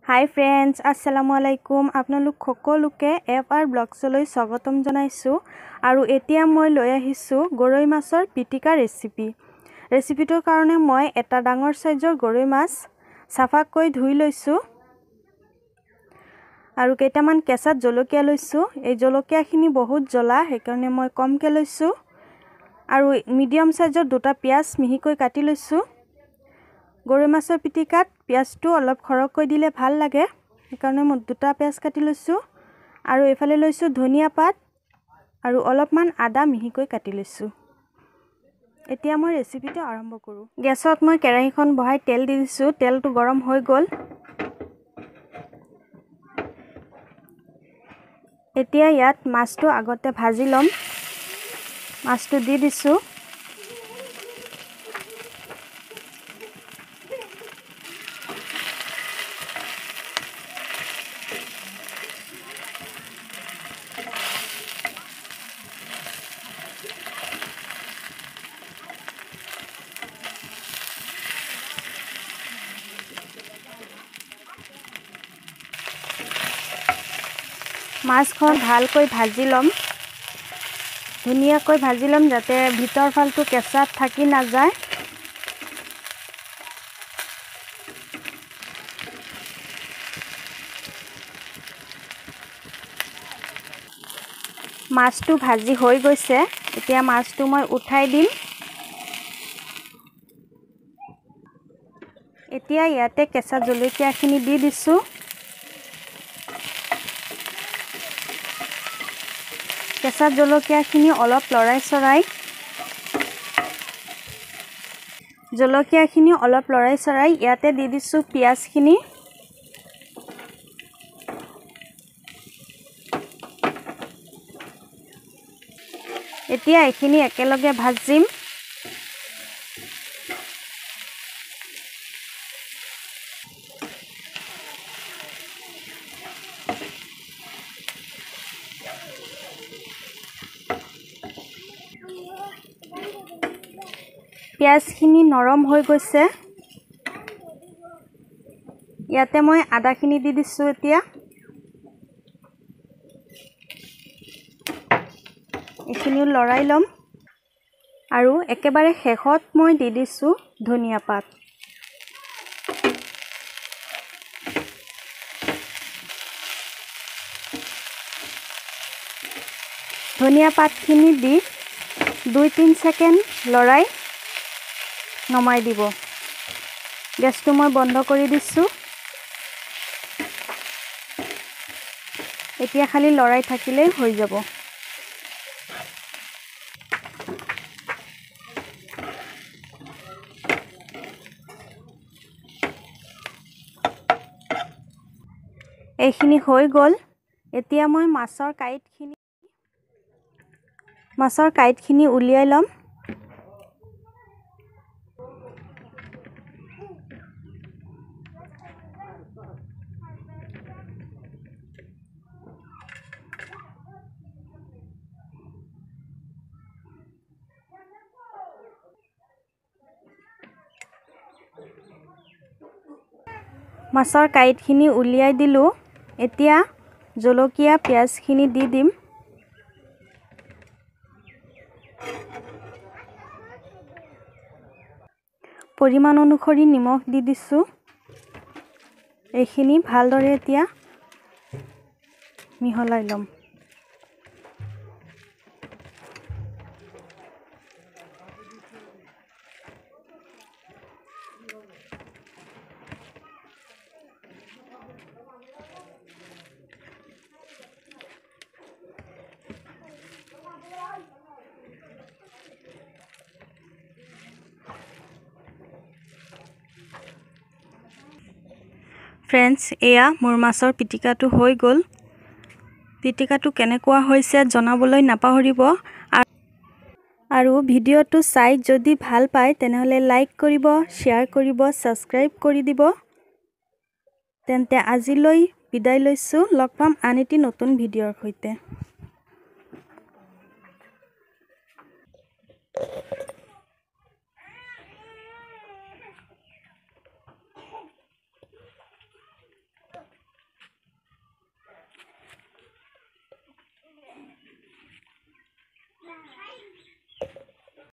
Hi friends, Assalamualaikum. আপোনালোক সকলোকে এফআৰ ব্লগছলৈ স্বাগতম জনাইছো আৰু এতিয়া মই লৈ আহিছো গৰৈ মাছৰ পিটিকা ৰেচিপি। ৰেচিপিটোৰ কাৰণে মই এটা ডাঙৰ সাইজৰ গৰৈ মাছ সাফাকৈ ধুই লৈছো আৰু কেইটামান কেঁচা জলকীয়া লৈছো। এই জলকীয়াখিনি বহুত জ্বলা সেইকাৰণে মই কমকৈ লৈছো আৰু মিডিয়াম সাইজৰ দুটা পিয়াজ মিহিকৈ কাটি লৈছো। গৰৈ মাছৰ পিটিকাত পিয়াজটো অলপ খৰকৈ দিলে ভাল লাগে সেইকাৰণে মই দুটা পিয়াজ কাটি লৈছো আৰু এফালে লৈছো ধনিয়া পাত আৰু অলপমান আদা মিহিকৈ কাটি লৈছো। এতিয়া মই ৰেচিপিটো আৰম্ভ কৰো। গেছত মই কেৰাহীখন বহাই তেল দি দিছো। তেলটো গৰম হৈ গল। এতিয়া ইয়াত মাছটো আগতে ভাজি লম। মাছটো দি দিছো। মাছখন ভালকৈ ভাজি লম। ধুনীয়াকৈ ভাজি লম যাতে ভিতৰ ফালটো কেঁচাত থাকি নাযায়। মাছটো ভাজি হৈ গৈছে। এতিয়া মাছটো মই উঠাই দিম। এতিয়া ইয়াতে কেঁচা জলকীয়াখিনি দি দিছো। কেঁচা জলকীয়াখিনি অলপ লৰাই-চৰাই ইয়াতে দি দিছো পিয়াজখিনি। এতিয়া এইখিনি একেলগে ভাজিম। পিয়াজখিনি নৰম হৈ গৈছে। ইয়াতে মই আদাখিনি দি দিছো। এতিয়া এইখিনিও লৰাই লম আৰু একেবাৰে শেষত মই দি দিছো ধনিয়া পাত। ধনিয়া পাতখিনি দি 2-3 ছেকেণ্ড লৰাই নমাই দিব। গেছটো মই বন্ধ কৰি দিছো। এতিয়া খালি লৰাই থাকিলেই হৈ যাব। এইখিনি হৈ গল। এতিয়া মই মাছৰ কাঁইটখিনি উলিয়াই লম। মাছৰ কাঁইটখিনি উলিয়াই দিলো। এতিয়া জলকীয়া পিয়াজখিনি দি দিম। পৰিমাণ অনুসৰি নিমখ দি দিছো। এইখিনি ভালদৰে এতিয়া মিহলাই লম। ফ্ৰেণ্ডছ, এয়া মোৰ মাছৰ পিটিকাটো হৈ গ'ল। পিটিকাটো কেনেকুৱা হৈছে জনাবলৈ নাপাহৰিব আৰু ভিডিঅ'টো চাই যদি ভাল পায় তেনেহ'লে লাইক কৰিব, শ্বেয়াৰ কৰিব, ছাবস্ক্ৰাইব কৰি দিব। তেন্তে আজিলৈ বিদায় লৈছো। লগ পাম আন এটি নতুন ভিডিঅ'ৰ সৈতে।